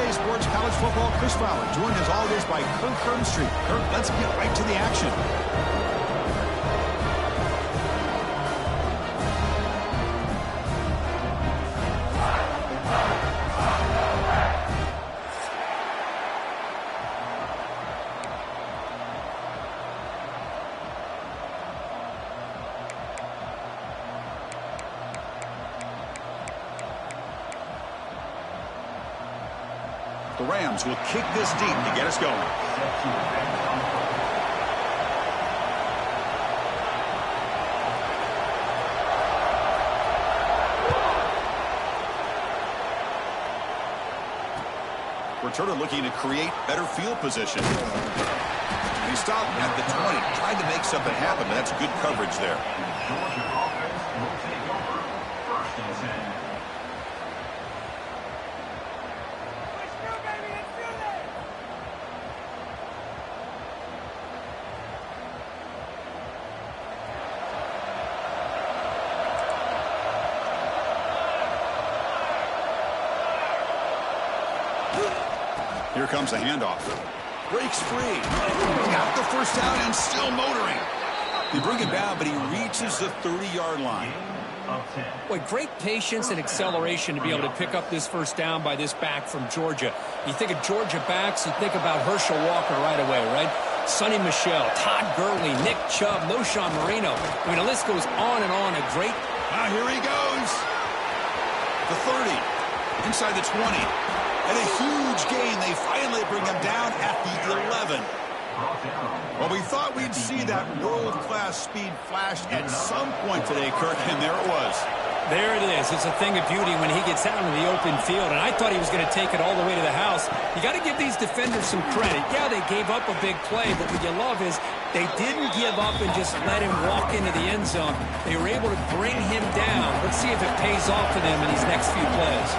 CBS Sports College Football, Chris Fowler, joined as always by Kirk Herbstreit. Kirk, let's get right to the action. The Rams will kick this deep to get us going. Returner looking to create better field position. And he stopped at the 20. Tried to make something happen, but that's good coverage there. Here comes a handoff. Breaks free. Got the first down and still motoring. They bring it down, but he reaches the 30-yard line. Boy, great patience and acceleration to be able to pick up this first down by this back from Georgia. You think of Georgia backs, you think about Herschel Walker right away, right? Sonny Michel, Todd Gurley, Nick Chubb, Noshawn Marino. I mean, the list goes on and on. A great... Here he goes. The 30. Inside the 20. And a huge gain. They finally bring him down at the 11. Well, we thought we'd see that world-class speed flash at some point today, Kirk, and there it was. There it is. It's a thing of beauty when he gets out in the open field, and I thought he was going to take it all the way to the house. You got to give these defenders some credit. Yeah, they gave up a big play, but what you love is they didn't give up and just let him walk into the end zone. They were able to bring him down. Let's see if it pays off for them in these next few plays.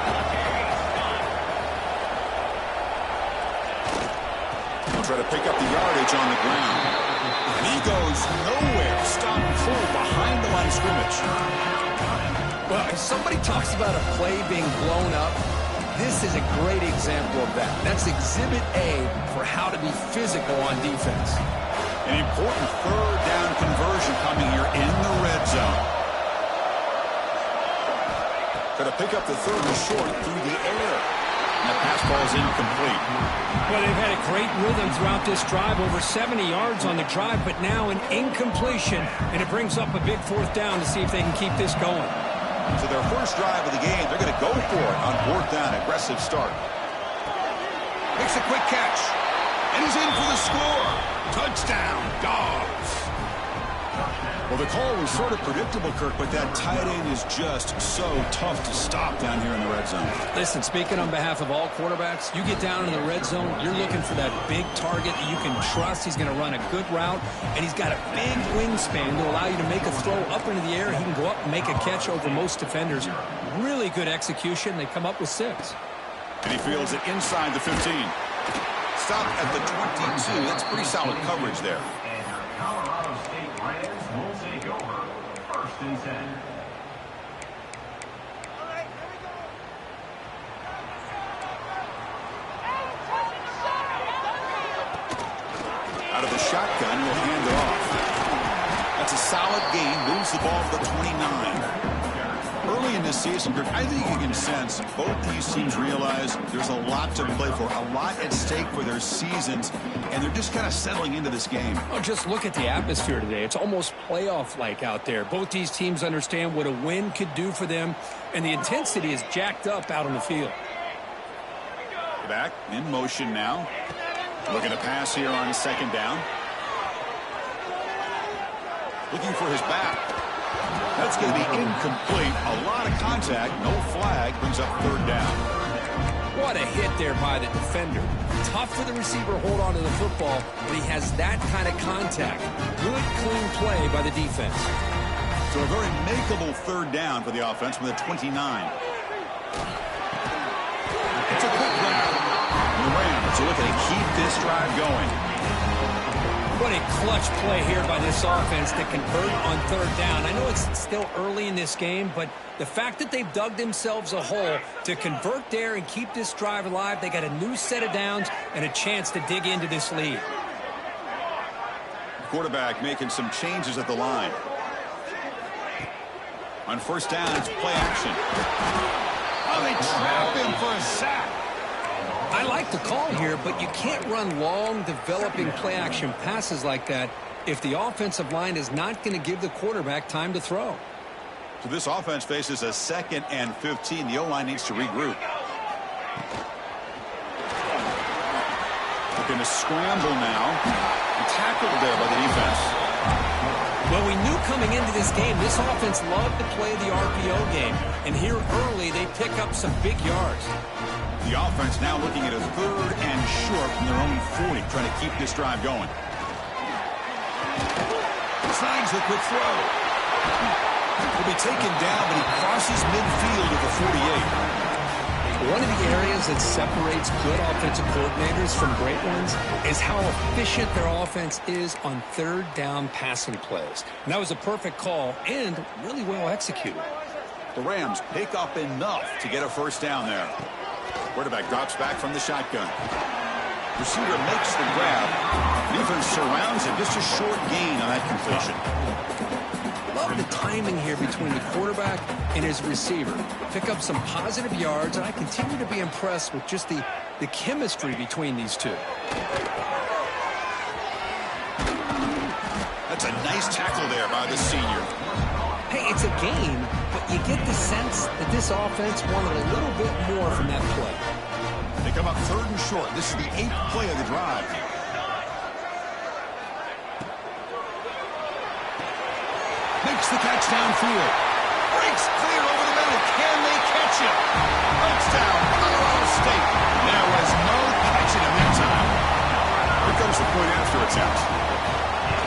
Try to pick up the yardage on the ground. And he goes nowhere. Stop full behind the line of scrimmage. Well, if somebody talks about a play being blown up, this is a great example of that. That's exhibit A for how to be physical on defense. An important third down conversion coming here in the red zone. Got to pick up the third and short through the air. And the pass ball is incomplete. Well, they've had a great rhythm throughout this drive, over 70 yards on the drive, but now an incompletion, and it brings up a big fourth down to see if they can keep this going. So their first drive of the game, they're going to go for it on fourth down. Aggressive start. Makes a quick catch, and he's in for the score. Touchdown, Dogs. Well, the call was sort of predictable, Kirk, but that tight end is just so tough to stop down here in the red zone. Listen, speaking on behalf of all quarterbacks, you get down in the red zone, you're looking for that big target that you can trust. He's going to run a good route, and he's got a big wingspan to allow you to make a throw up into the air. He can go up and make a catch over most defenders. Really good execution. They come up with 6. And he fields it inside the 15. Stop at the 22. That's pretty solid coverage there. Colorado State Rams will take over first and 10. Out of the shotgun, he'll hand it off. That's a solid gain. Moves the ball to the 29. Early in this season, Greg, I think you can sense both these teams realize there's a lot to play for, a lot at stake for their seasons, and they're just kind of settling into this game. Oh, just look at the atmosphere today. It's almost playoff-like out there. Both these teams understand what a win could do for them, and the intensity is jacked up out on the field. Back in motion now. Looking to pass here on second down. Looking for his back. That's going to be incomplete. A lot of contact. No flag. Brings up third down. What a hit there by the defender. Tough for the receiver to hold on to the football, but he has that kind of contact. Good, clean play by the defense. So a very makeable third down for the offense with a 29. It's a quick grab. The Rams are looking to keep this drive going. What a clutch play here by this offense to convert on third down. I know it's still early in this game, but the fact that they've dug themselves a hole to convert there and keep this drive alive, they got a new set of downs and a chance to dig into this lead. Quarterback making some changes at the line. On first down, it's play action. Oh, they trap him for a sack. I like the call here, but you can't run long, developing play-action passes like that if the offensive line is not going to give the quarterback time to throw. So this offense faces a 2nd and 15. The O-line needs to regroup. Looking to scramble now. And tackled there by the defense. Well, we knew coming into this game, this offense loved to play the RPO game. And here early, they pick up some big yards. The offense now looking at a 3rd and short from their own 40, trying to keep this drive going. Slides the quick throw. Will be taken down, but he crosses midfield at the 48. One of the areas that separates good offensive coordinators from great ones is how efficient their offense is on third down passing plays. And that was a perfect call and really well executed. The Rams pick up enough to get a first down there. Quarterback drops back from the shotgun. Receiver makes the grab. Defense surrounds him. Just a short gain on that completion. Love the timing here between the quarterback and his receiver. Pick up some positive yards, and I continue to be impressed with just the chemistry between these two. That's a nice tackle there by the senior. Hey, it's a game, but you get the sense that this offense wanted a little bit more from that play. They come up 3rd and short. This is the 8th play of the drive. Makes the catch downfield. Breaks clear over the middle. Can they catch it? Touchdown, Colorado State. There was no catching him that time. Here comes the point after attempt.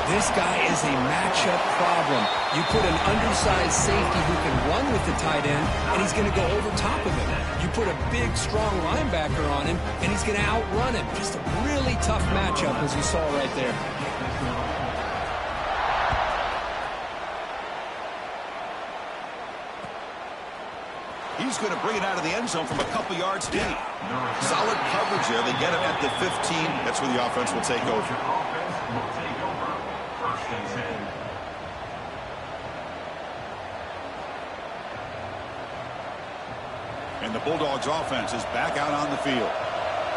This guy is a matchup problem. You put an undersized safety who can run with the tight end, and he's going to go over top of him. You put a big, strong linebacker on him, and he's going to outrun him. Just a really tough matchup, as you saw right there. He's going to bring it out of the end zone from a couple yards deep. Solid coverage there. They get him at the 15. That's where the offense will take over. And the Bulldogs offense is back out on the field.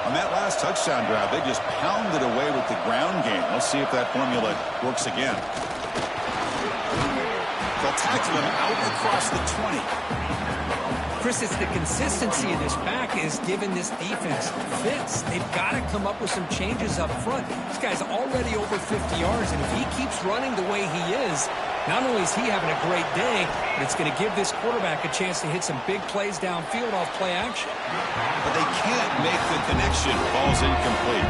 On that last touchdown drive, they just pounded away with the ground game. Let's see if that formula works again. They'll tackle him out across the 20. Chris, it's the consistency of this back is giving this defense fits. They've got to come up with some changes up front. This guy's already over 50 yards, and if he keeps running the way he is, not only is he having a great day, but it's going to give this quarterback a chance to hit some big plays downfield off play action. But they can't make the connection. Ball's incomplete.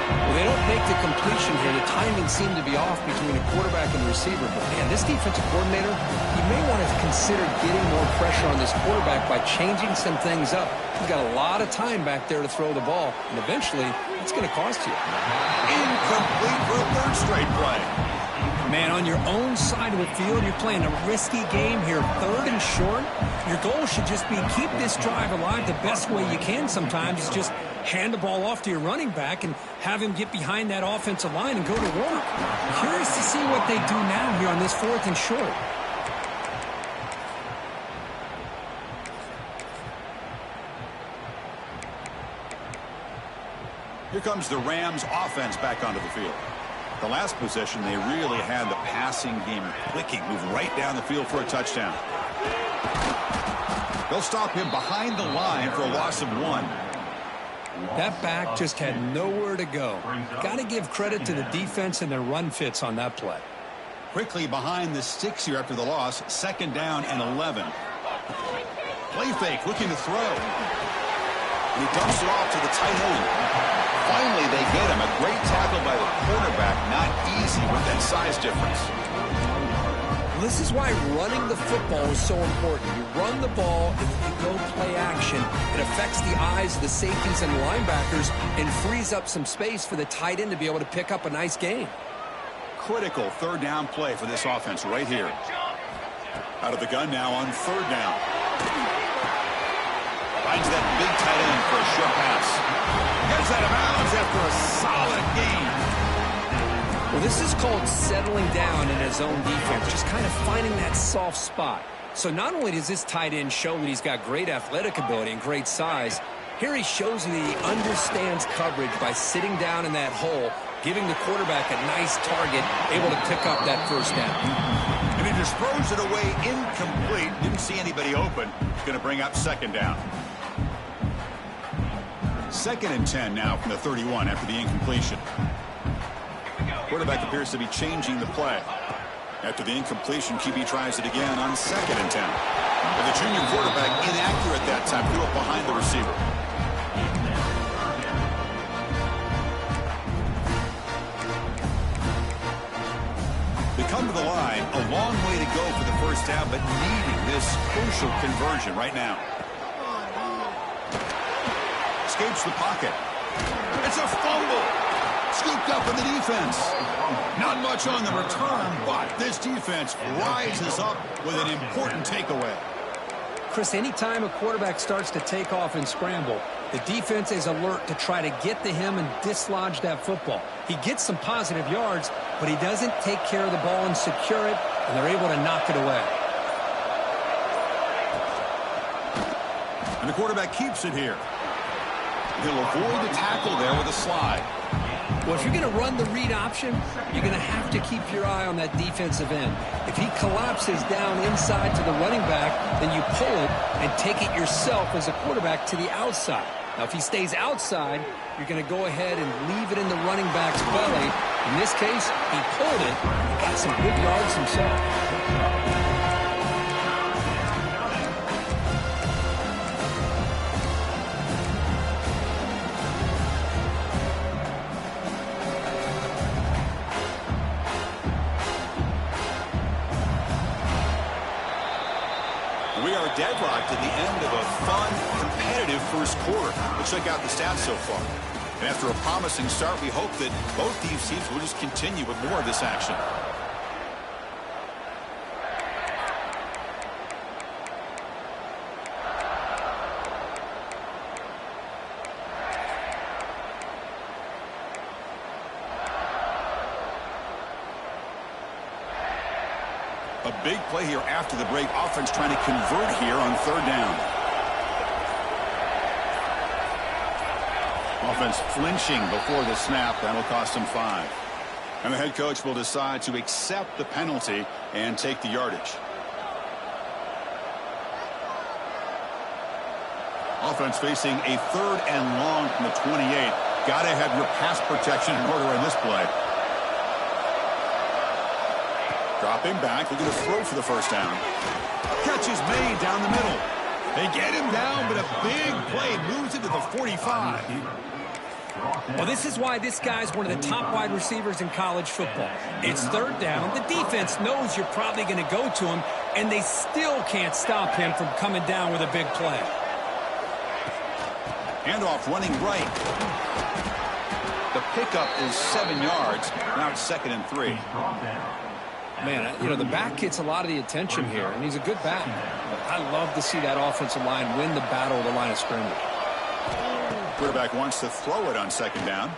Well, they don't make the completion here. The timing seemed to be off between a quarterback and the receiver. But, man, this defensive coordinator, he may want to consider getting more pressure on this quarterback by changing some things up. He's got a lot of time back there to throw the ball, and eventually it's going to cost you. Incomplete for a 3rd straight play. Man, on your own side of the field, you're playing a risky game here, 3rd and short. Your goal should just be keep this drive alive the best way you can sometimes is just hand the ball off to your running back and have him get behind that offensive line and go to work. Curious to see what they do now here on this 4th and short. Here comes the Rams offense back onto the field. The last possession, they really had the passing game clicking, move right down the field for a touchdown. They'll stop him behind the line for a loss of 1. That back just had nowhere to go. Got to give credit to the defense and their run fits on that play. Quickly behind the sticks here after the loss, 2nd down and 11. Play fake, looking to throw. And he dumps it off to the tight end. Finally, they get him. A great tackle by the quarterback. Not easy with that size difference. This is why running the football is so important. You run the ball, and you go play action. It affects the eyes of the safeties and linebackers and frees up some space for the tight end to be able to pick up a nice gain. critical third down play for this offense right here. Out of the gun now on third down. Finds that big tight end for a short pass. Gets out of bounds after a solid gain. Well, this is called settling down in his own defense, just kind of finding that soft spot. So not only does this tight end show that he's got great athletic ability and great size, here he shows you that he understands coverage by sitting down in that hole, giving the quarterback a nice target, able to pick up that first down. And he just throws it away incomplete. Didn't see anybody open. Going to bring up second down. 2nd and 10 now from the 31 after the incompletion. Quarterback appears to be changing the play. After the incompletion, QB tries it again on 2nd and 10. And the junior quarterback inaccurate that time, threw it behind the receiver. They come to the line, a long way to go for the first down, but needing this crucial conversion right now. Escapes the pocket. It's a fumble. Scooped up in the defense. Not much on the return, but this defense rises up with an important takeaway. Chris, anytime a quarterback starts to take off and scramble, the defense is alert to try to get to him and dislodge that football. He gets some positive yards, but he doesn't take care of the ball and secure it, and they're able to knock it away. And the quarterback keeps it here. He'll avoid the tackle there with a slide. Well, if you're going to run the read option, you're going to have to keep your eye on that defensive end. If he collapses down inside to the running back, then you pull it and take it yourself as a quarterback to the outside. Now, if he stays outside, you're going to go ahead and leave it in the running back's belly. In this case, he pulled it and got some good yards himself. We are deadlocked at the end of a fun, competitive first quarter. Let's check out the stats so far. And after a promising start, we hope that both these teams will just continue with more of this action. A big play here after the break. Offense trying to convert here on third down. Offense flinching before the snap. That'll cost him 5. And the head coach will decide to accept the penalty and take the yardage. Offense facing a 3rd and long from the 28. Got to have your pass protection in order in this play. Dropping back, looking to throw for the first down. Catch is made down the middle. They get him down, but a big play moves into the 45. Well, this is why this guy's one of the top wide receivers in college football. It's third down. The defense knows you're probably going to go to him, and they still can't stop him from coming down with a big play. Handoff running right. The pickup is 7 yards. Now it's 2nd and 3. Man, you know, the back gets a lot of the attention here, and he's a good back. But I love to see that offensive line win the battle of the line of scrimmage. Quarterback wants to throw it on 2nd down.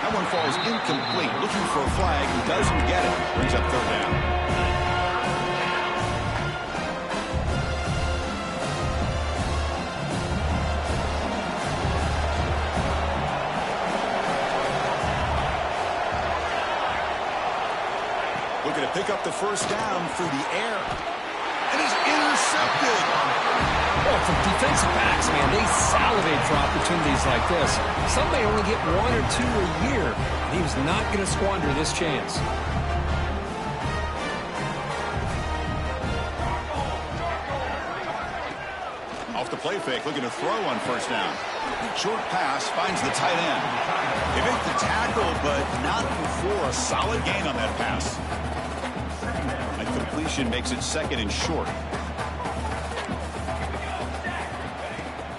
That one falls incomplete. Looking for a flag. He doesn't get it. Brings up 3rd down. Looking to pick up the first down through the air. It is intercepted. Well, for defensive backs, man, they salivate for opportunities like this. Some may only get 1 or 2 a year, and he was not going to squander this chance. Off the play fake, looking to throw on first down. Short pass finds the tight end. They make the tackle, but not before a solid gain on that pass. A completion makes it 2nd and short.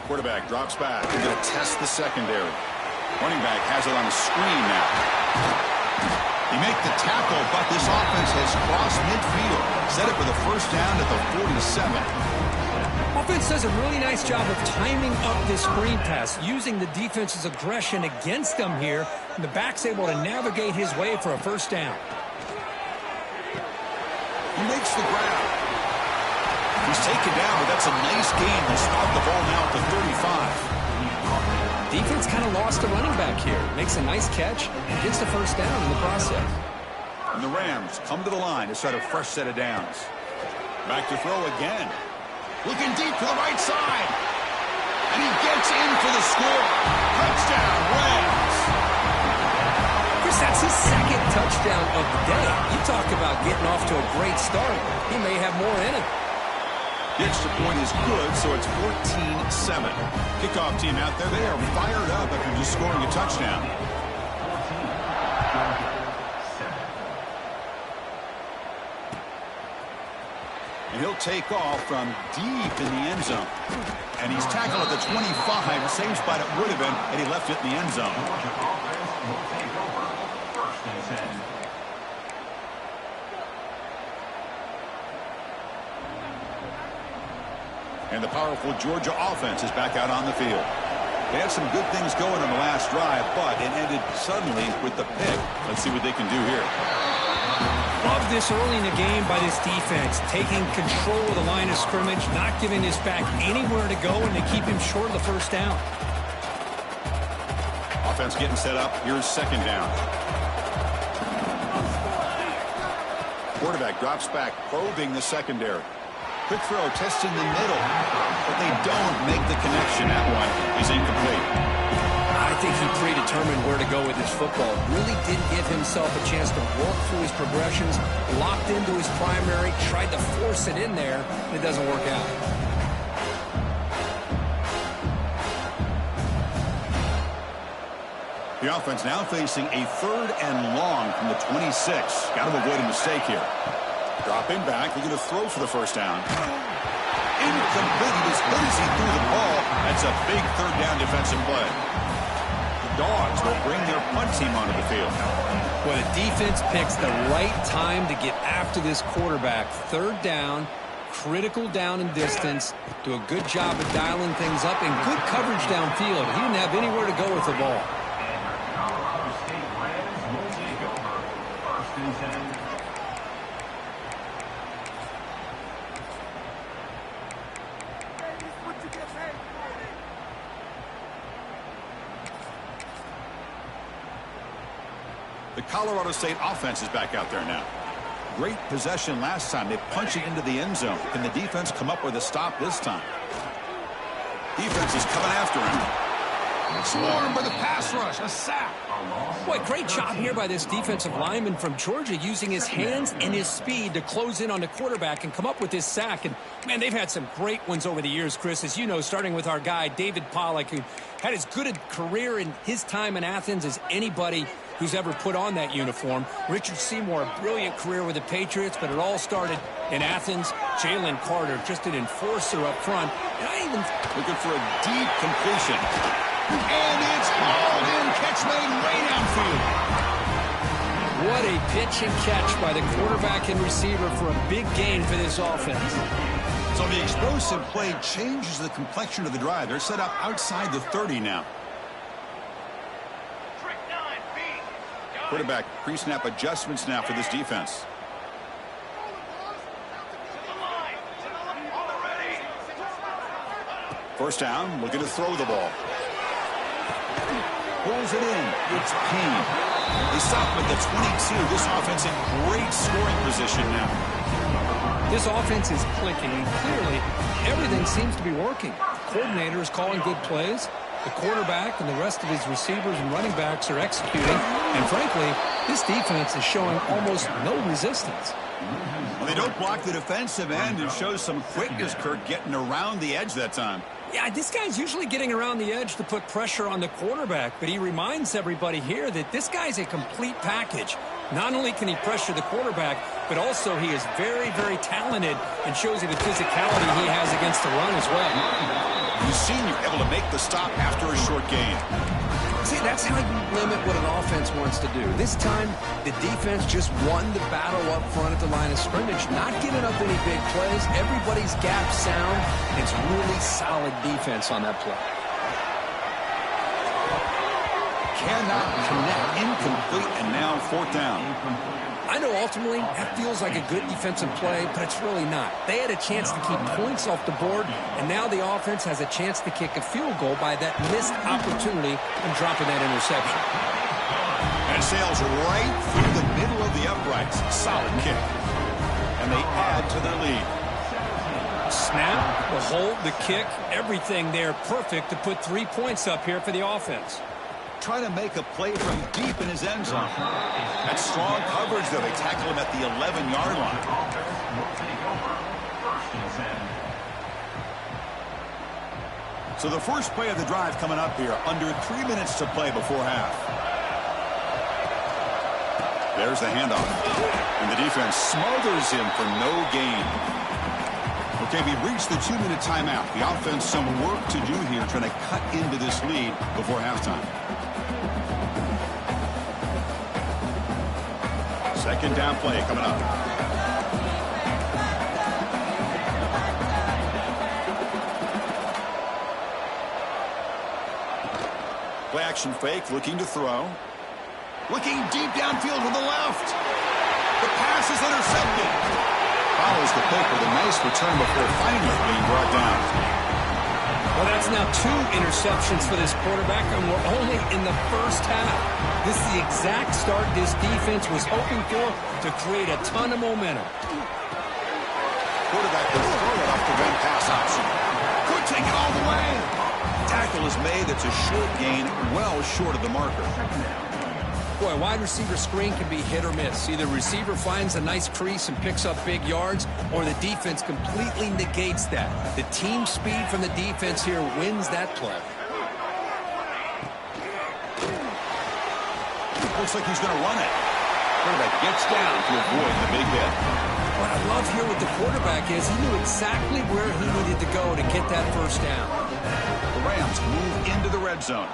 Quarterback drops back. They're going to test the secondary. Running back has it on the screen now. He made the tackle, but this offense has crossed midfield. Set it for the first down at the 47. Offense does a really nice job of timing up this screen pass, using the defense's aggression against them here. And the back's able to navigate his way for a first down. He makes the grab. He's taken down, but that's a nice gain. They'll start the ball now at the 35. Defense kind of lost a running back here. Makes a nice catch and gets the first down in the process. And the Rams come to the line to set a fresh set of downs. Back to throw again. Looking deep to the right side. And he gets in for the score. Touchdown, Rams. Chris, that's his second touchdown of the day. You talk about getting off to a great start. He may have more in him. The extra point is good, so it's 14-7. Kickoff team out there, they are fired up after just scoring a touchdown. And he'll take off from deep in the end zone. And he's tackled at the 25, same spot it would have been had he left it in the end zone. And the powerful Georgia offense is back out on the field. They had some good things going on the last drive, but it ended suddenly with the pick. Let's see what they can do here. Love this early in the game by this defense, taking control of the line of scrimmage, not giving this back anywhere to go, and they keep him short of the first down. Offense getting set up. Here's second down. Quarterback drops back, probing the secondary. Quick throw, testing the middle, but they don't make the connection. That one is incomplete. I think he predetermined where to go with his football. Really didn't give himself a chance to work through his progressions, locked into his primary, tried to force it in there, and it doesn't work out. The offense now facing a 3rd and long from the 26. Got to avoid a mistake here. Dropping back, they're going to throw for the first down. Incomplete. As good as he threw the ball, that's a big 3rd down defensive play. The Dogs will bring their punt team onto the field. Well, the defense picks the right time to get after this quarterback. 3rd down, critical down and distance. Do a good job of dialing things up and good coverage downfield. He didn't have anywhere to go with the ball. The Colorado State offense is back out there now. Great possession last time. They punch it into the end zone. Can the defense come up with a stop this time? Defense is coming after him. Swarmed by the pass rush. A sack. Boy, great job here by this defensive lineman from Georgia, using his hands and his speed to close in on the quarterback and come up with this sack. And, man, they've had some great ones over the years, Chris, as you know, starting with our guy, David Pollack, who had as good a career in his time in Athens as anybody who's ever put on that uniform. Richard Seymour, a brilliant career with the Patriots, but it all started in Athens. Jalen Carter, just an enforcer up front. And I even looking for a deep completion. And it's hauled in, catch made way downfield. What a pitch and catch by the quarterback and receiver for a big gain for this offense. So the explosive play changes the complexion of the drive. They're set up outside the 30 now. Quarterback pre-snap adjustments now for this defense. First down, looking to throw the ball. Pulls it in. It's Payne. They stop at the 22. This offense in great scoring position now. This offense is clicking, and clearly everything seems to be working. The coordinator is calling good plays. The quarterback and the rest of his receivers and running backs are executing. And frankly, this defense is showing almost no resistance. Well, they don't block the defensive end and shows some quickness, Kirk, getting around the edge that time. Yeah, this guy's usually getting around the edge to put pressure on the quarterback, but he reminds everybody here that this guy's a complete package. Not only can he pressure the quarterback, but also he is very, very talented and shows you the physicality he has against the run as well. The senior able to make the stop after a short gain. See, that's how you limit what an offense wants to do. This time, the defense just won the battle up front at the line of scrimmage, not giving up any big plays. Everybody's gap sound. It's really solid defense on that play. Cannot connect. Incomplete, and now fourth down. I know ultimately that feels like a good defensive play, but it's really not. They had a chance to keep points off the board, and now the offense has a chance to kick a field goal by that missed opportunity and dropping that interception. And sails right through the middle of the uprights. Solid kick. And they add to their lead. Snap, the hold, the kick, everything there perfect to put 3 points up here for the offense. Trying to make a play from deep in his end zone. That's strong coverage, though. They tackle him at the 11-yard line. So the first play of the drive coming up here. Under 3 minutes to play before half. There's the handoff. And the defense smothers him for no gain. Okay, we've reached the 2-minute timeout. The offense some work to do here trying to cut into this lead before halftime. Second down play coming up. Play action fake, looking to throw. Looking deep downfield to the left. The pass is intercepted. Follows the pick with a nice return before finally being brought down. Well, that's now 2 interceptions for this quarterback, and we're only in the first half. This is the exact start this defense was hoping for to create a ton of momentum. Quarterback will throw it off the run pass option. Could take it all the way. Tackle is made. That's a short gain, well short of the marker. Boy, wide receiver screen can be hit or miss. Either receiver finds a nice crease and picks up big yards, or the defense completely negates that. The team speed from the defense here wins that play. Looks like he's going to run it. Quarterback gets down to avoid the big hit. What I love here with the quarterback is he knew exactly where he needed to go to get that first down. The Rams move into the red zone.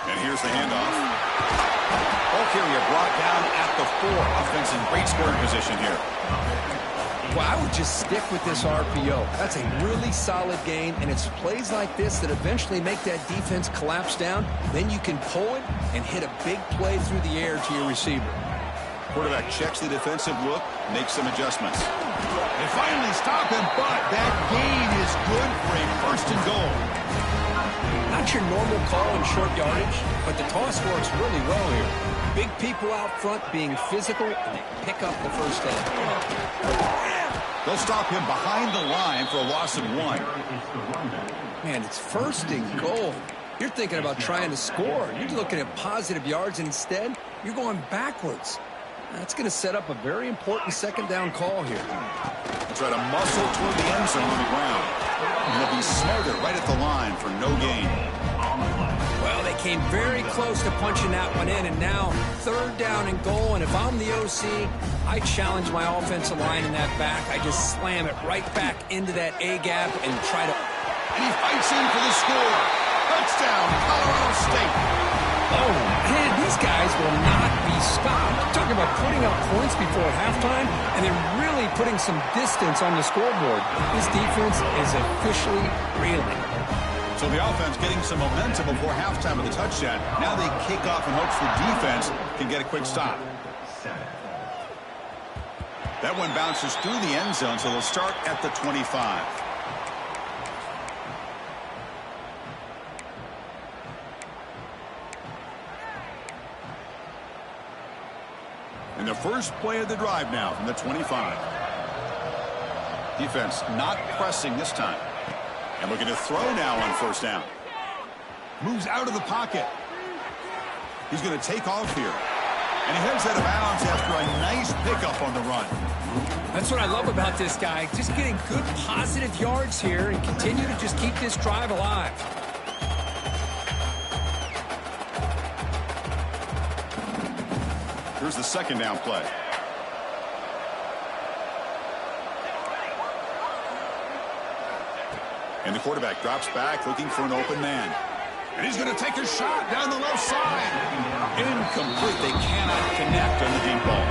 And here's the handoff. Ball carrier brought down at the 4. Offense in great scoring position here. Well, I would just stick with this RPO. That's a really solid gain, and it's plays like this that eventually make that defense collapse down. Then you can pull it and hit a big play through the air to your receiver. Quarterback checks the defensive look, makes some adjustments. They finally stop him, but that gain is good for a first and goal. Not your normal call in short yardage, but the toss works really well here. Big people out front being physical, and they pick up the first down. They'll stop him behind the line for a loss of 1. Man, it's first and goal. You're thinking about trying to score. You're looking at positive yards, and instead, you're going backwards. That's going to set up a very important second down call here. Try to muscle toward the end zone on the ground. And they'll be smothered right at the line for no gain. Well, they came very close to punching that one in, and now third down and goal. And if I'm the OC, I challenge my offensive line in that back. I just slam it right back into that A-gap and try to... And he fights in for the score. Touchdown, Colorado State. Oh, man, these guys will not be stopped. Talking about putting up points before halftime, and then really putting some distance on the scoreboard. This defense is officially reeling. So the offense getting some momentum before halftime with the touchdown. Now they kick off in hopes the defense can get a quick stop. That one bounces through the end zone, so they'll start at the 25. And the first play of the drive now from the 25. Defense not pressing this time. And looking to throw now on first down. Moves out of the pocket. He's going to take off here. And he heads out of bounds after a nice pickup on the run. That's what I love about this guy. Just getting good positive yards here and continue to just keep this drive alive. Here's the second down play. And the quarterback drops back looking for an open man. And he's going to take a shot down the left side. Incomplete. They cannot connect on the deep ball.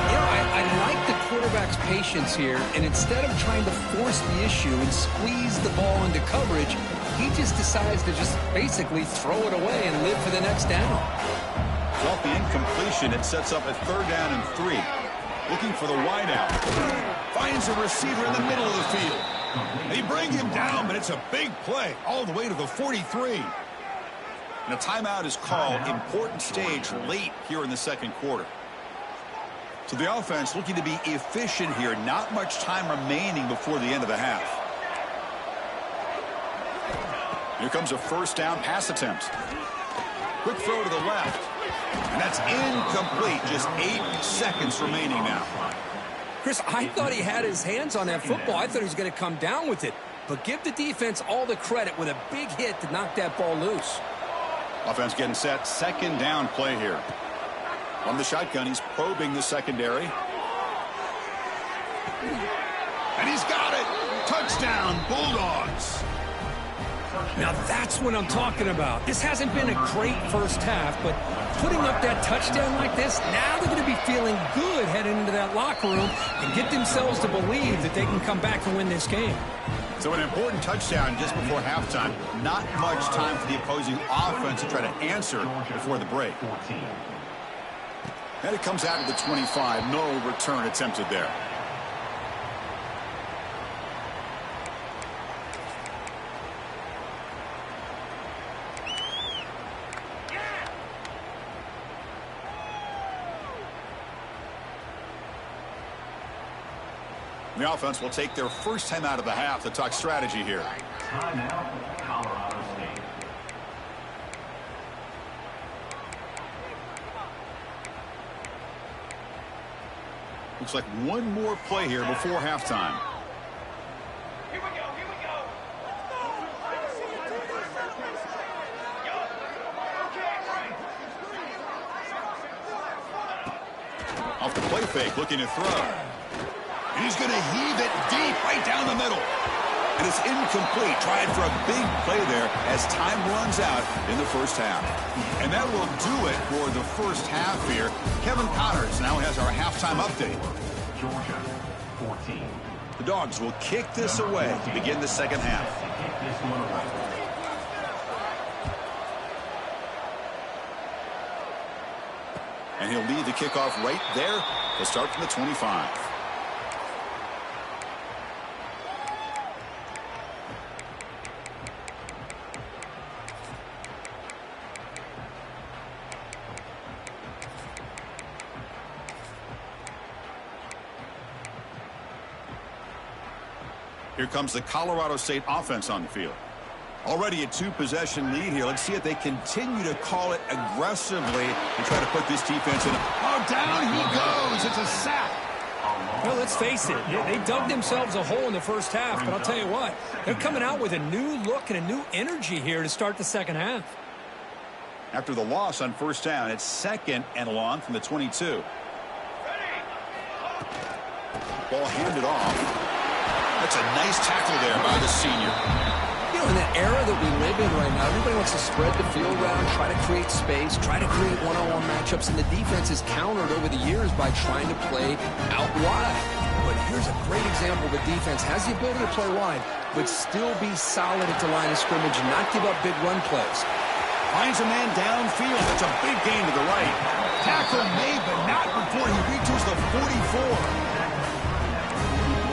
You know, I like the quarterback's patience here, and instead of trying to force the issue and squeeze the ball into coverage, he just decides to just basically throw it away and live for the next down. Off the incompletion, it sets up a 3rd down and 3. Looking for the wideout. Finds a receiver in the middle of the field. They bring him down, but it's a big play all the way to the 43. And a timeout is called. Important stage late here in the 2nd quarter. So the offense looking to be efficient here. Not much time remaining before the end of the half. Here comes a 1st down pass attempt. Quick throw to the left. And that's incomplete. Just 8 seconds remaining now. Chris, I thought he had his hands on that football. I thought he was going to come down with it. But give the defense all the credit with a big hit to knock that ball loose. Offense getting set. 2nd down play here. On the shotgun, he's probing the secondary. And he's got it. Touchdown, Bulldogs. Now that's what I'm talking about. This hasn't been a great first half, but putting up that touchdown like this, now they're going to be feeling good heading into that locker room and get themselves to believe that they can come back and win this game. So an important touchdown just before halftime. Not much time for the opposing offense to try to answer before the break. And it comes out of the 25. No return attempted there. The offense will take their first time out of the half to talk strategy here. Timeout, Colorado State. Looks like one more play here before halftime. Here we go, here we go. Off the play fake, looking to throw. And he's going to heave it deep right down the middle. And it's incomplete. Tried for a big play there as time runs out in the first half. And that will do it for the first half here. Kevin Connors now has our halftime update. Georgia, 14. The Dogs will kick this away to begin the second half. Kick this one away. And he'll lead the kickoff right there. He'll start from the 25. Here comes the Colorado State offense on the field. Already a 2-possession lead here. Let's see if they continue to call it aggressively and try to put this defense in. Oh, down he goes. It's a sack. Well, let's face it. They dug themselves a hole in the first half, but I'll tell you what. They're coming out with a new look and a new energy here to start the second half. After the loss on first down, it's 2nd and long from the 22. Ball handed off. That's a nice tackle there by the senior. You know, in the era that we live in right now, everybody wants to spread the field around, try to create space, try to create one-on-one matchups, and the defense is countered over the years by trying to play out wide. But here's a great example. The defense has the ability to play wide, but still be solid at the line of scrimmage and not give up big run plays. Finds a man downfield. That's a big gain to the right. Tackle made, but not before he reaches the 44.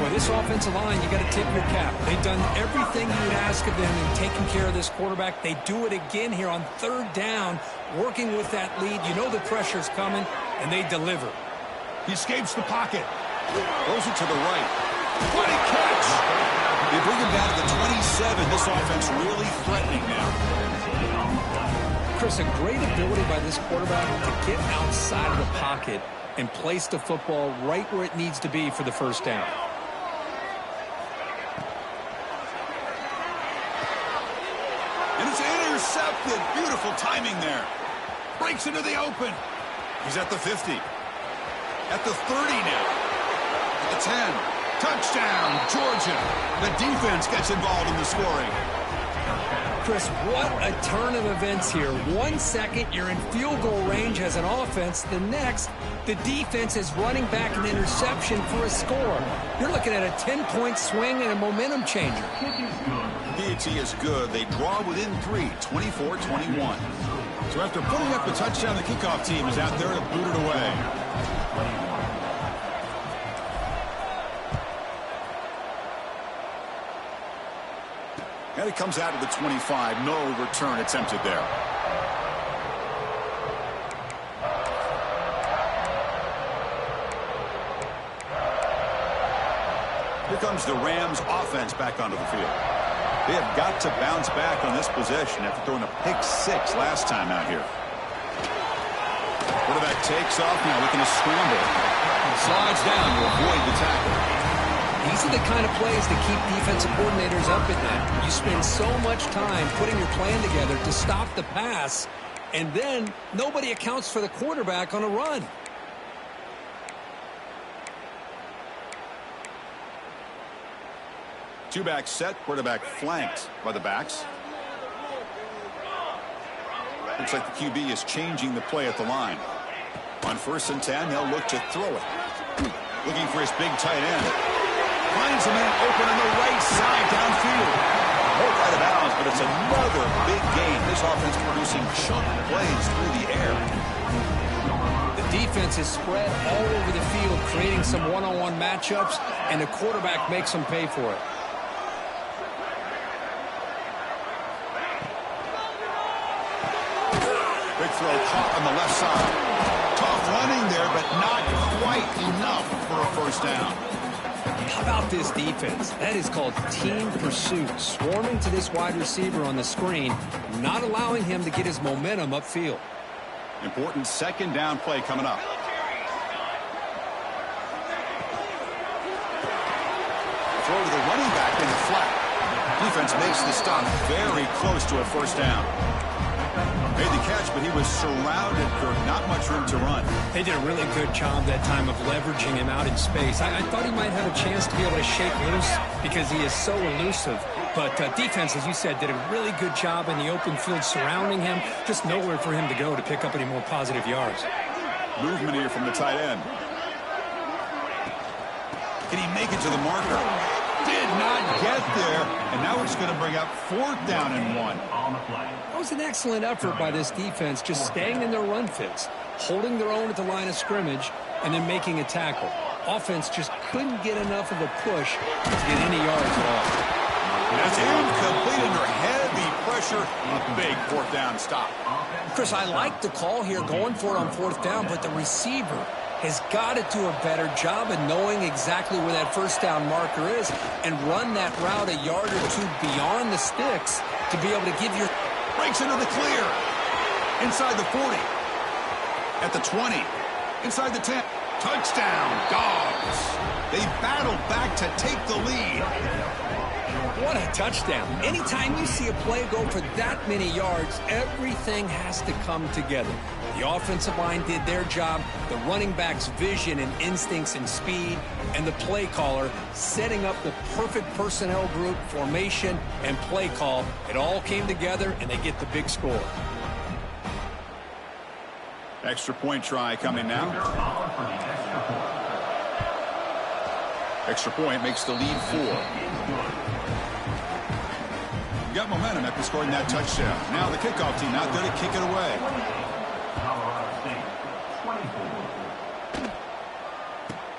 Boy, this offensive line, you got to tip your cap. They've done everything you would ask of them in taking care of this quarterback. They do it again here on 3rd down, working with that lead. You know the pressure's coming, and they deliver. He escapes the pocket. Throws it to the right. What a catch! They bring him down to the 27. This offense really threatening now. Chris, a great ability by this quarterback to get outside of the pocket and place the football right where it needs to be for the first down. And it's intercepted. Beautiful timing there. Breaks into the open. He's at the 50. At the 30 now. At the 10. Touchdown, Georgia. The defense gets involved in the scoring. Chris, what a turn of events here. 1 second, you're in field goal range as an offense. The next, the defense is running back an interception for a score. You're looking at a 10-point swing and a momentum changer. PAT is good. They draw within 3, 24-21. So after putting up the touchdown, the kickoff team is out there to boot it away. And it comes out of the 25. No return attempted there. Here comes the Rams offense back onto the field. They have got to bounce back on this possession after throwing a pick 6 last time out here. Quarterback takes off now, looking to scramble. Slides down to avoid the tackle. These are the kind of plays that keep defensive coordinators up at night. You spend so much time putting your plan together to stop the pass, and then nobody accounts for the quarterback on a run. Two-back set, quarterback flanked by the backs. Looks like the QB is changing the play at the line. On 1st and 10, they'll look to throw it. Looking for his big tight end. Finds a man open on the right side downfield. Both out of bounds, but it's another big game. This offense producing chunk plays through the air. The defense is spread all over the field, creating some one-on-one matchups, and the quarterback makes them pay for it. Big throw caught on the left side. Tough running there, but not quite enough for a first down. How about this defense? That is called team pursuit. Swarming to this wide receiver on the screen, not allowing him to get his momentum upfield. Important 2nd down play coming up. Throw to the running back in the flat. Defense makes the stop very close to a first down. Made the catch, but he was surrounded, Kirk. Not much room to run. They did a really good job that time of leveraging him out in space. I thought he might have a chance to be able to shake loose because he is so elusive. But defense, as you said, did a really good job in the open field surrounding him. Just nowhere for him to go to pick up any more positive yards. Movement here from the tight end. Can he make it to the marker? Did not get there, and now it's going to bring up 4th down and 1. That was an excellent effort by this defense, just staying in their run fits, holding their own at the line of scrimmage, and then making a tackle. Offense just couldn't get enough of a push to get any yards at all. That's incomplete under heavy pressure. A big 4th down stop. Chris, I like the call here going for it on 4th down, but the receiver has got to do a better job of knowing exactly where that first down marker is and run that route a yard or 2 beyond the sticks to be able to give your... Breaks into the clear. Inside the 40. At the 20. Inside the 10. Touchdown, Dogs. They battle back to take the lead. What a touchdown. Anytime you see a play go for that many yards, everything has to come together. The offensive line did their job, the running back's vision and instincts and speed, and the play caller setting up the perfect personnel group, formation, and play call. It all came together, and they get the big score. Extra point try coming now. Extra point makes the lead 4. Got momentum after scoring that touchdown. Now the kickoff team out there to kick it away.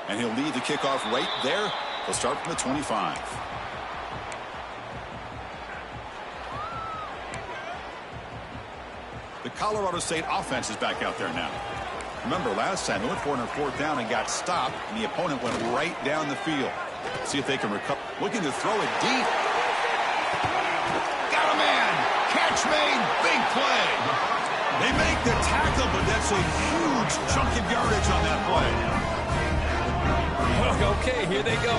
And he'll lead the kickoff right there. He'll start from the 25. The Colorado State offense is back out there now. Remember, last time they went for it on 4th down and got stopped, and the opponent went right down the field. See if they can recover. Looking to throw it deep. Got a man. Catch made. Big play. They make the tackle, but that's a huge chunk of yardage on that play. Okay, here they go.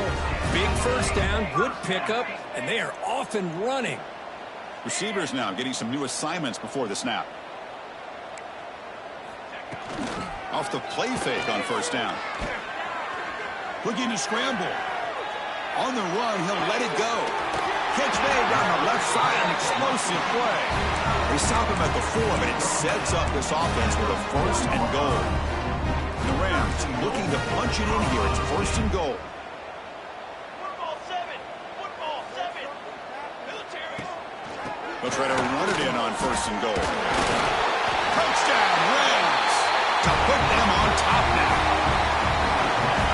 Big first down, good pickup, and they are off and running. Receivers now getting some new assignments before the snap. Off the play fake on 1st down. Looking to scramble. On the run, he'll let it go. Catch made down the left side, an explosive play. They stop him at the 4, but it sets up this offense with a 1st and goal. The Rams looking to punch it in here. It's 1st and goal. Football 7. Football 7. Military. They'll try to run it in on 1st and goal. Touchdown, Rams, to put them on top now.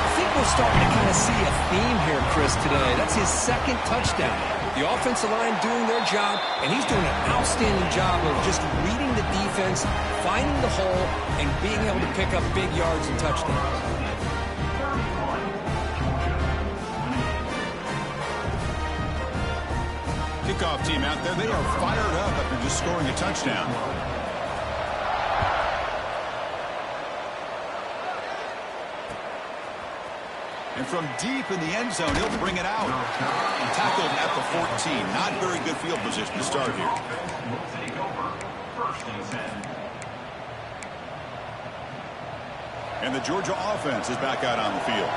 I think we're starting to kind of see a theme here, Chris, today. That's his 2nd touchdown. The offensive line doing their job, and he's doing an outstanding job of just reading the defense, finding the hole, and being able to pick up big yards and touchdowns. Kickoff team out there, they are fired up after just scoring a touchdown. And from deep in the end zone, he'll bring it out. And tackled at the 14. Not very good field position to start here. Will take over. 1st and 10. And the Georgia offense is back out on the field.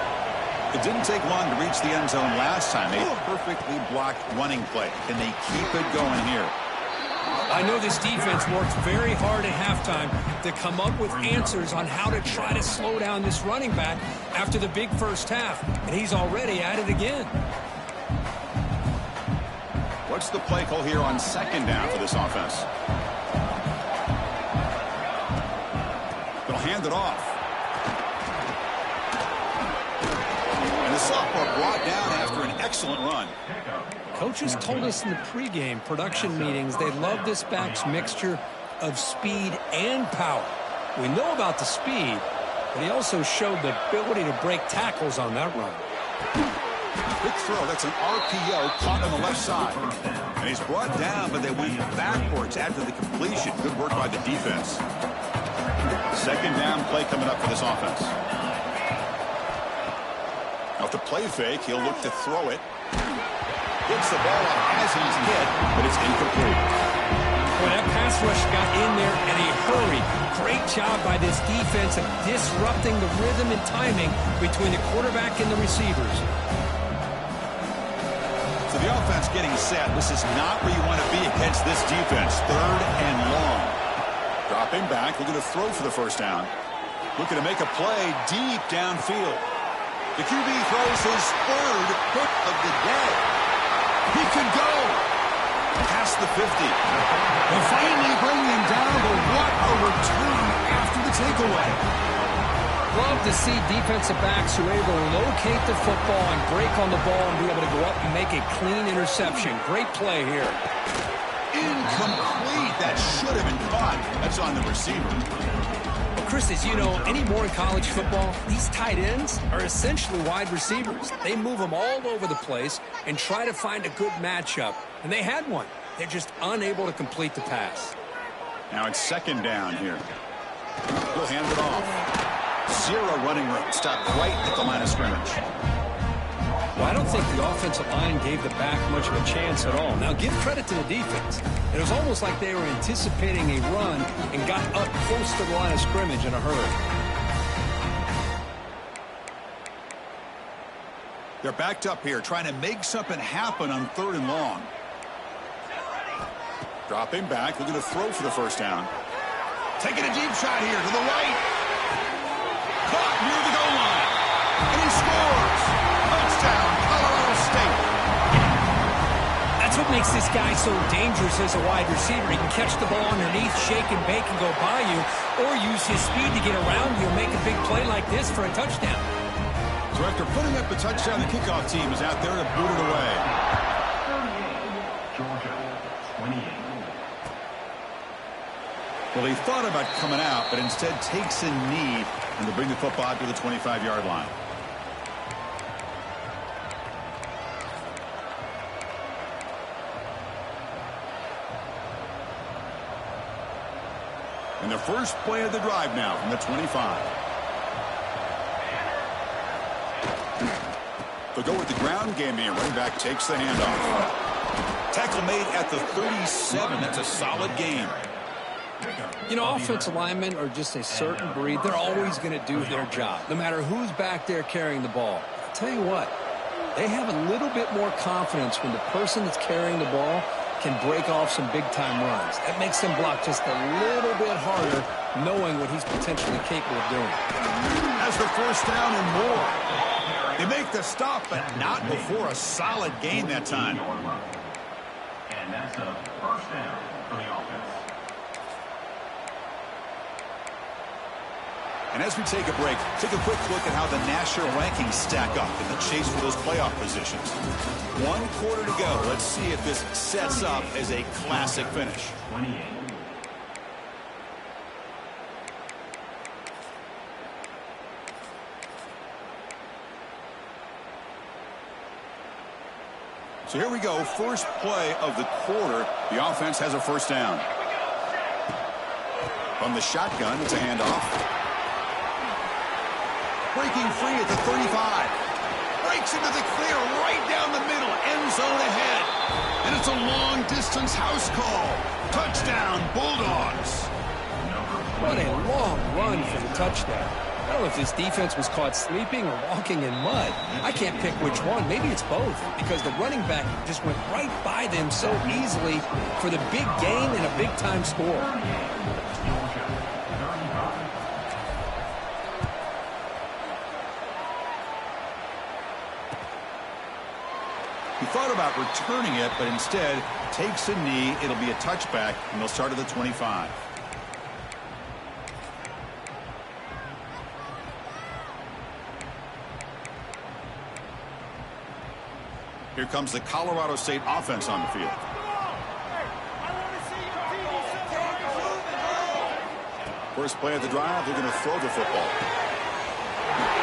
It didn't take long to reach the end zone last time. A perfectly blocked running play. Can they keep it going here? I know this defense worked very hard at halftime to come up with answers on how to try to slow down this running back after the big first half, and he's already at it again. What's the play call here on 2nd down for this offense? They'll hand it off. And the sophomore brought down after an excellent run. Coaches told us in the pregame production meetings they love this back's mixture of speed and power. We know about the speed, but he also showed the ability to break tackles on that run. Quick throw. That's an RPO caught on the left side. And he's brought down, but they went backwards after the completion. Good work by the defense. 2nd down play coming up for this offense. Now with the play fake, he'll look to throw it. Gets the ball up as he's hit, but it's incomplete. Boy, that pass rush got in there in a hurry. Great job by this defense of disrupting the rhythm and timing between the quarterback and the receivers. So the offense getting set. This is not where you want to be against this defense. 3rd and long. Dropping back, looking to throw for the 1st down. Looking to make a play deep downfield. The QB throws his 3rd hit of the day. He could go past the 50. They'll finally bring him down, but what a return after the takeaway. Love to see defensive backs who are able to locate the football and break on the ball and be able to go up and make a clean interception. Great play here. Incomplete. That should have been caught. That's on the receiver. Chris, as you know, anymore in college football, these tight ends are essentially wide receivers. They move them all over the place and try to find a good matchup. And they had one. They're just unable to complete the pass. Now it's 2nd down here. He'll hand it off. 0 running room. Stopped right at the line of scrimmage. Well, I don't think the offensive line gave the back much of a chance at all. Now, give credit to the defense. It was almost like they were anticipating a run and got up close to the line of scrimmage in a hurry. They're backed up here, trying to make something happen on 3rd and long. Dropping back, looking to throw for the 1st down. Taking a deep shot here to the right. Caught near the goal line. And he scores. Touchdown, Colorado State. That's what makes this guy so dangerous as a wide receiver. He can catch the ball underneath, shake and bake and go by you, or use his speed to get around you and make a big play like this for a touchdown. So after putting up the touchdown, the kickoff team is out there to boot it away. 38, Georgia, 28. Well, he thought about coming out, but instead takes a knee and to bring the football out to the 25-yard line. And the first play of the drive now from the 25. They'll go with the ground game here. Running back takes the handoff. Tackle made at the 37. That's a solid game. You know, offensive linemen are just a certain breed. They're always going to do their job, no matter who's back there carrying the ball. I'll tell you what, They have a little bit more confidence when the person that's carrying the ball can break off some big-time runs. That makes them block just a little bit harder, knowing what he's potentially capable of doing. As the first down and more. They make the stop, but not before a solid gain that time. And that's a first down for the offense. And as we take a break, take a quick look at how the national rankings stack up in the chase for those playoff positions. 1 quarter to go. Let's see if this sets up as a classic finish. 28. So here we go. First play of the quarter. The offense has a first down. From the shotgun, it's a handoff. Breaking free at the 35. Breaks into the clear right down the middle. End zone ahead. And it's a long-distance house call. Touchdown, Bulldogs. What a long run for the touchdown. I don't know if this defense was caught sleeping or walking in mud. I can't pick which one. Maybe it's both, because the running back just went right by them so easily for the big gain and a big-time score. He thought about returning it, but instead takes a knee. It'll be a touchback, and they'll start at the 25. Here comes the Colorado State offense on the field. First play of the drive, they're going to throw the football.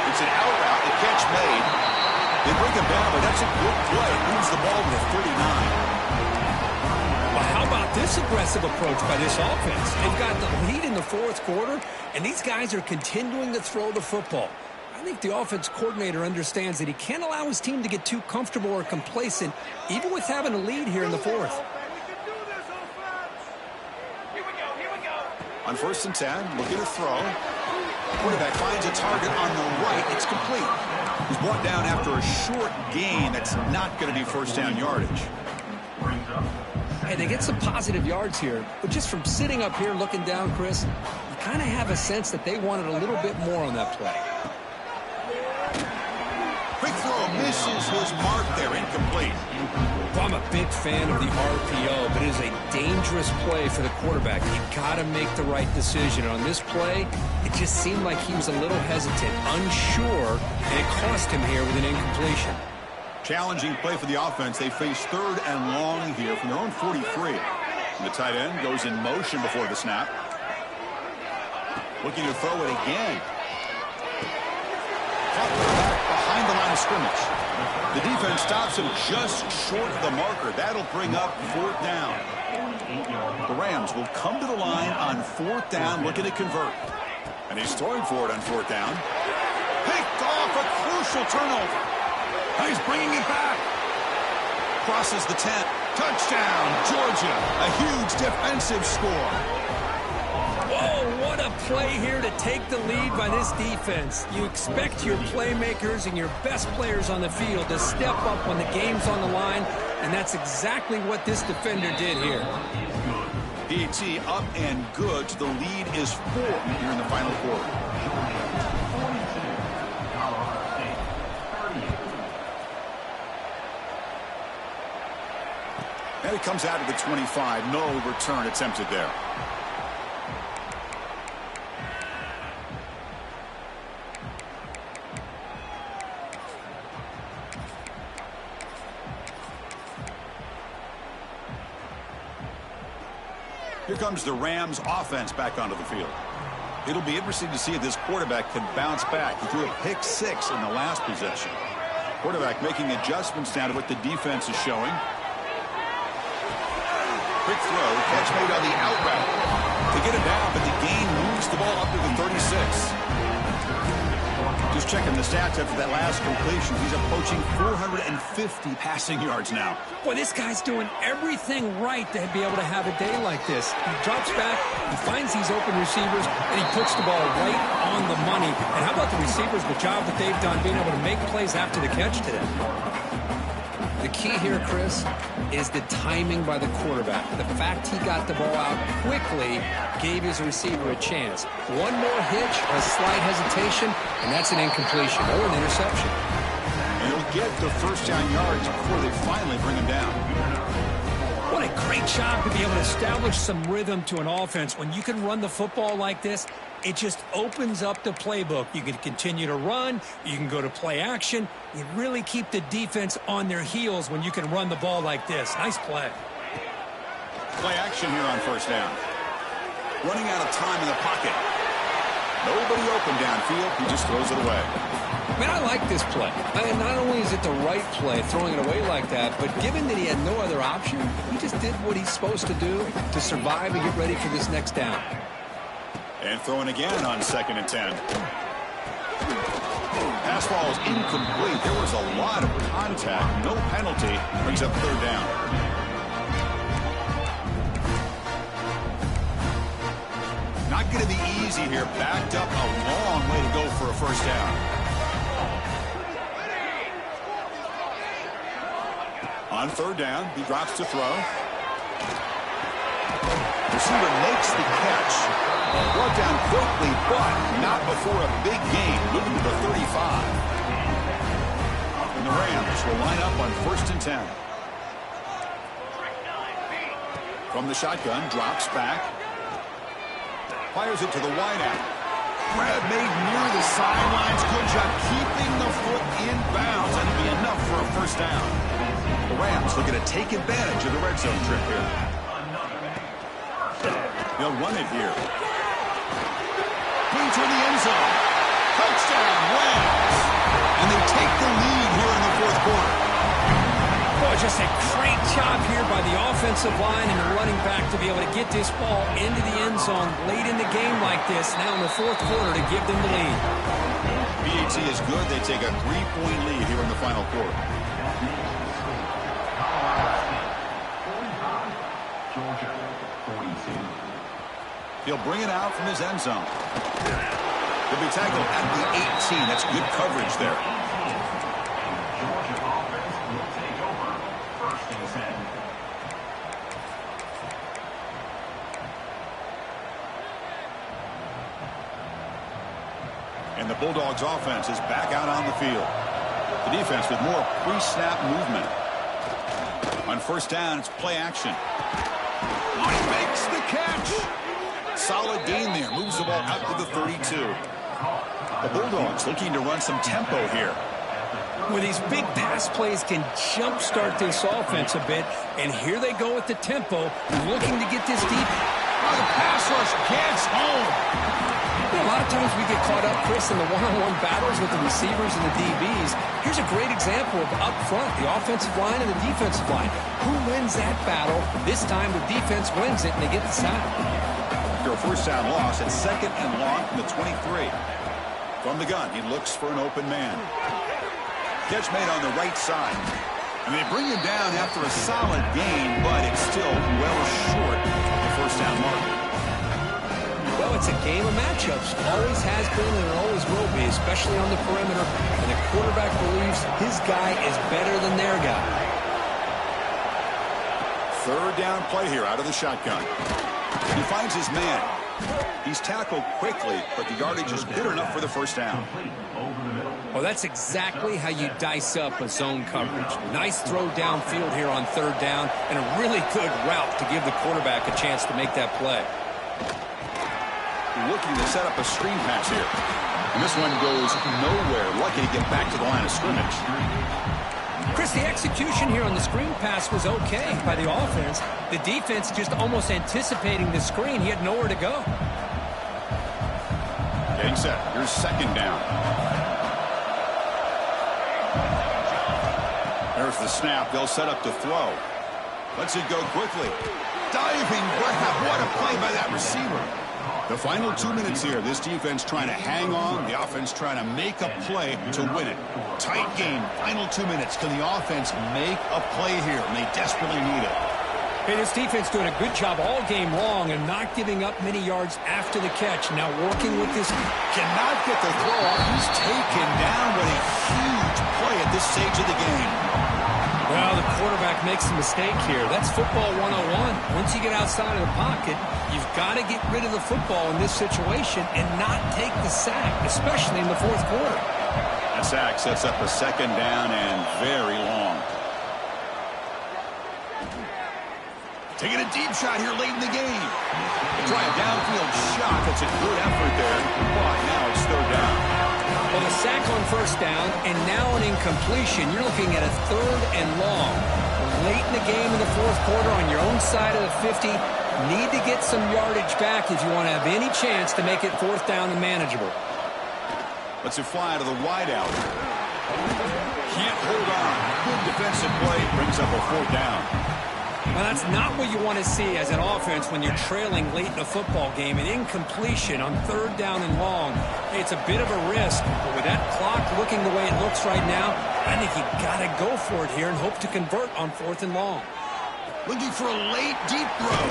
It's an out route, the catch made. They bring him down, but that's a good play. Moves the ball to the 39. Well, how about this aggressive approach by this offense? They've got the lead in the fourth quarter, and these guys are continuing to throw the football. I think the offense coordinator understands that he can't allow his team to get too comfortable or complacent, even with having a lead here in the fourth. On 1st and 10, looking to throw. Quarterback finds a target on the right. It's complete. He's brought down after a short gain. That's not going to be first down yardage. Hey, they get some positive yards here, but just from sitting up here looking down, Chris, you kind of have a sense that they wanted a little bit more on that play. Quick throw misses his mark there, incomplete. Well, I'm a big fan of the RPO, but it is a dangerous play for the quarterback. You've got to make the right decision. On this play, it just seemed like he was a little hesitant, unsure, and it cost him here with an incompletion. Challenging play for the offense. They face 3rd and long here from their own 43. And the tight end goes in motion before the snap. Looking to throw it again. Behind the line of scrimmage. The defense stops him just short of the marker. That'll bring up 4th down. The Rams will come to the line on 4th down, looking to convert. And he's throwing for it on 4th down. Picked off, a crucial turnover. And he's bringing it back. Crosses the 10. Touchdown, Georgia. A huge defensive score. Whoa, what a play here to take the lead by this defense. You expect your playmakers and your best players on the field to step up when the game's on the line, and that's exactly what this defender did here. PAT up and good. The lead is 4 here in the final quarter. And it comes out of the 25. No return attempted there. Here comes the Rams offense back onto the field. It'll be interesting to see if this quarterback can bounce back. He threw a pick 6 in the last possession. Quarterback making adjustments now to what the defense is showing. Quick throw, catch made on the out route. To get it down, but the gain moves the ball up to the 36. Just checking the stats after that last completion. He's approaching 450 passing yards now. Boy, this guy's doing everything right to be able to have a day like this. He drops back, he finds these open receivers, and he puts the ball right on the money. And how about the receivers, the job that they've done being able to make plays after the catch today? The key here, Chris, is the timing by the quarterback. The fact he got the ball out quickly gave his receiver a chance. One more hitch or a slight hesitation, and that's an incompletion or an interception. And he'll get the first down yards before they finally bring him down. What a great job to be able to establish some rhythm to an offense. When you can run the football like this, it just opens up the playbook. You can continue to run. You can go to play action. You really keep the defense on their heels when you can run the ball like this. Nice play. Play action here on first down. Running out of time in the pocket. Nobody open downfield. He just throws it away. Man, I like this play. Not only is it the right play, throwing it away like that, but given that he had no other option, he just did what he's supposed to do to survive and get ready for this next down. And throwing again on 2nd and 10. Pass ball is incomplete. There was a lot of contact. No penalty. Brings up 3rd down. Not going to be easy here. Backed up a long way to go for a first down. On 3rd down, he drops to throw. Receiver makes the catch. Brought down quickly, but not before a big gain. Moving to the 35. And the Rams will line up on 1st and 10. From the shotgun, drops back. Fires it to the wideout. Grab made near the sidelines. Good job keeping the foot in bounds. That'll be enough for a first down. The Rams looking to take advantage of the red zone trip here. They'll run it here. Clean to the end zone. Touchdown, Rams. And they take the lead here in the 4th quarter. Boy, just a great job here by the offensive line and the running back to be able to get this ball into the end zone late in the game like this, now in the 4th quarter, to give them the lead. BAT is good. They take a 3-point lead here in the final quarter. He'll bring it out from his end zone. He'll be tackled at the 18. That's good coverage there. Georgia offense will take over 1st and 10. And the Bulldogs offense is back out on the field. The defense with more pre-snap movement. On 1st down, it's play action. Oh, he makes the catch. Solid gain there. Moves the ball out to the 32. The Bulldogs looking to run some tempo here. Well, these big pass plays can jumpstart this offense a bit, and here they go with the tempo, looking to get this deep. Oh, the pass rush gets home. You know, a lot of times we get caught up, Chris, in the one-on-one battles with the receivers and the DBs. Here's a great example of up front, the offensive line and the defensive line. Who wins that battle? This time the defense wins it, and they get the sack. After a first down loss, it's 2nd and long from the 23. From the gun, he looks for an open man. Catch made on the right side. And they bring him down after a solid gain, but it's still well short of the first down mark. Well, it's a game of matchups. Always has been and it always will be, especially on the perimeter. And the quarterback believes his guy is better than their guy. 3rd down play here out of the shotgun. He finds his man. He's tackled quickly, but the yardage is good enough for the first down. Well, that's exactly how you dice up a zone coverage. Nice throw downfield here on 3rd down, and a really good route to give the quarterback a chance to make that play. Looking to set up a screen pass here. And this one goes nowhere. Lucky to get back to the line of scrimmage. Chris, the execution here on the screen pass was okay by the offense. The defense just almost anticipating the screen. He had nowhere to go. Getting set. Here's 2nd down. There's the snap. They'll set up to throw. Lets it go quickly. Diving grab. What a play by that receiver. The final 2 minutes here. This defense trying to hang on. The offense trying to make a play to win it. Tight game. Final 2 minutes. Can the offense make a play here? And they desperately need it. Hey, this defense doing a good job all game long and not giving up many yards after the catch. Now working with this. Cannot get the throw off. He's taken down. What a huge play at this stage of the game. Well, the quarterback makes a mistake here. That's football 101. Once you get outside of the pocket, you've got to get rid of the football in this situation and not take the sack, especially in the fourth quarter. A sack sets up a second down and very long. Taking a deep shot here late in the game. Try a downfield shot. That's a good effort there. But now it's third down. Well, a sack on first down, and now an incompletion. You're looking at a third and long. Late in the game in the fourth quarter on your own side of the 50. Need to get some yardage back if you want to have any chance to make it fourth down and manageable. Let's it fly to the wideout. Can't hold on. Good defensive play. Brings up a fourth down. Well, that's not what you want to see as an offense when you're trailing late in a football game. An incompletion on third down and long. It's a bit of a risk, but with that clock looking the way it looks right now, I think you got to go for it here and hope to convert on fourth and long. Looking for a late deep throw.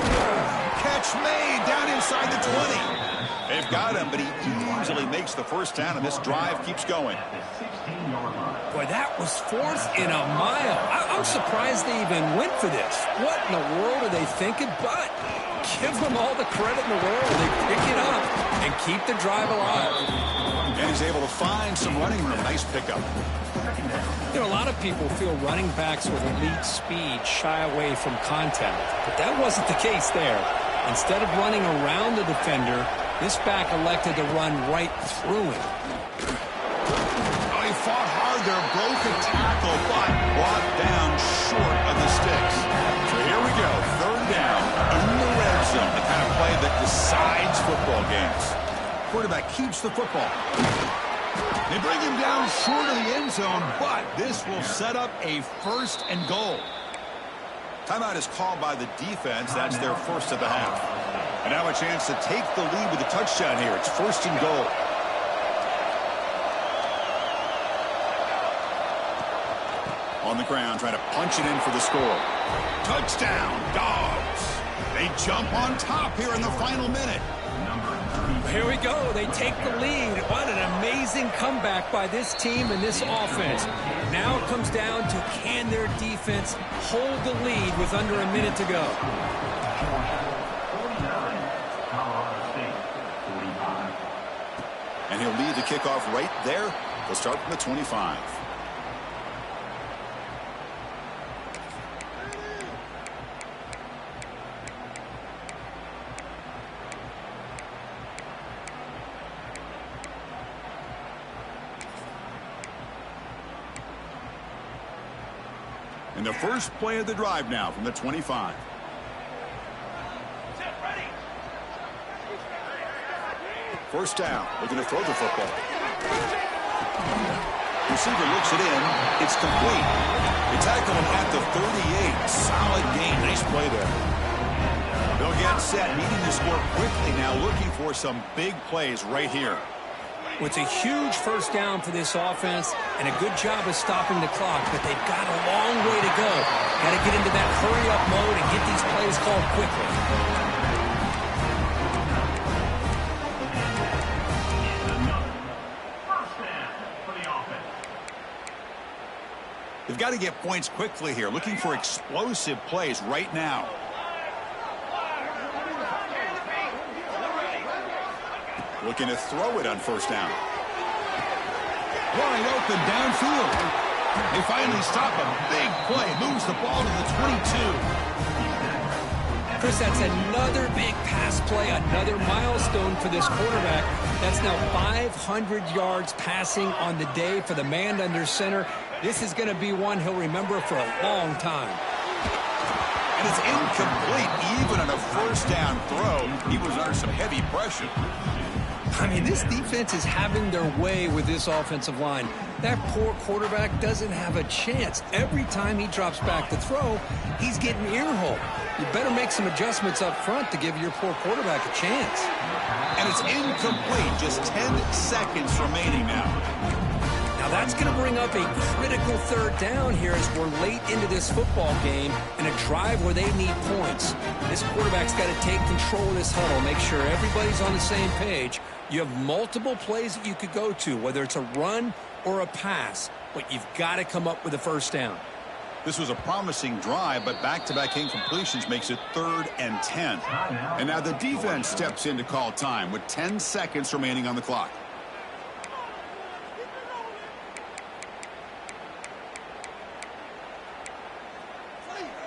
Catch made down inside the 20. They've got him, but he easily makes the first down, and this drive keeps going. Boy, that was fourth in a mile. I'm surprised they even went for this. What in the world are they thinking? But give them all the credit in the world. They pick it up and keep the drive alive. And he's able to find some running room. Nice pickup. You know, a lot of people feel running backs with elite speed shy away from contact. But that wasn't the case there. Instead of running around the defender, this back elected to run right through him. Oh, he fought hard there, broke a tackle, but brought down short of the sticks. So here we go, third down in the red zone, the kind of play that decides football games. Quarterback keeps the football. They bring him down short of the end zone, but this will set up a first and goal. Timeout is called by the defense. That's their first of the half. And now a chance to take the lead with a touchdown here. It's first and goal. On the ground, trying to punch it in for the score. Touchdown, Dogs. They jump on top here in the final minute. Here we go. They take the lead. What an amazing comeback by this team and this offense. Now it comes down to can their defense hold the lead with under a minute to go. And he'll lead the kickoff right there. They'll start from the 25. And the first play of the drive now from the 25. First down, looking to throw the football. Receiver looks it in. It's complete. They tackle him at the 38. Solid gain. Nice play there. They'll get set, needing to score quickly now, looking for some big plays right here. Well, it's a huge first down for this offense and a good job of stopping the clock, but they've got a long way to go. Got to get into that hurry-up mode and get these plays called quickly. They've got to get points quickly here, looking for explosive plays right now. Looking to throw it on first down. Wide open downfield. They finally stop a big play. Moves the ball to the 22. Chris, that's another big pass play, another milestone for this quarterback. That's now 500 yards passing on the day for the man under center. This is going to be one he'll remember for a long time. And it's incomplete. Even on a first down throw, he was under some heavy pressure. I mean, this defense is having their way with this offensive line. That poor quarterback doesn't have a chance. Every time he drops back to throw, he's getting earholed. You better make some adjustments up front to give your poor quarterback a chance. And it's incomplete. Just 10 seconds remaining now. Now that's going to bring up a critical third down here as we're late into this football game in a drive where they need points. This quarterback's got to take control of this huddle, make sure everybody's on the same page. You have multiple plays that you could go to, whether it's a run or a pass, but you've got to come up with a first down. This was a promising drive, but back-to-back incompletions makes it 3rd and 10. And now the defense steps in to call time with 10 seconds remaining on the clock.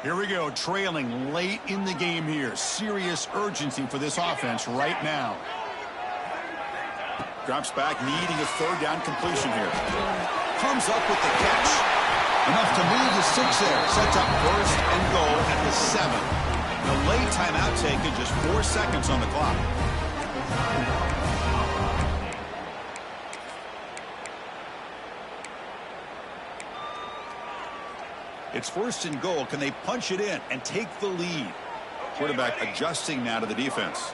Here we go, trailing late in the game here. Serious urgency for this offense right now. Drops back, needing a 3rd down completion here. Comes up with the catch. Enough to move the 6 there. Sets up 1st and goal at the 7. The late timeout taken, just 4 seconds on the clock. It's 1st and goal. Can they punch it in and take the lead? Quarterback adjusting now to the defense.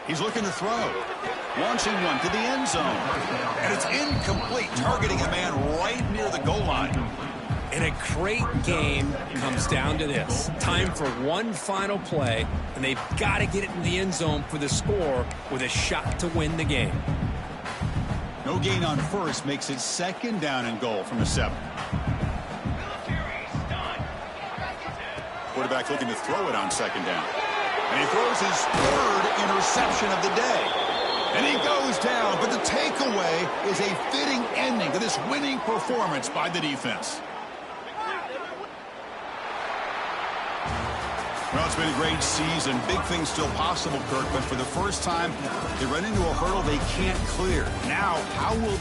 He's looking to throw. Launching one to the end zone. And it's incomplete, targeting a man right near the goal line. And a great game comes down to this. Time for one final play, and they've got to get it in the end zone for the score with a shot to win the game. No gain on 1st makes it 2nd down and goal from the 7. Quarterback looking to throw it on 2nd down. And he throws his 3rd interception of the day. And he goes down, but the takeaway is a fitting ending to this winning performance by the defense. Well, it's been a great season. Big things still possible, Kirk, but for the first time, they run into a hurdle they can't clear. Now, how will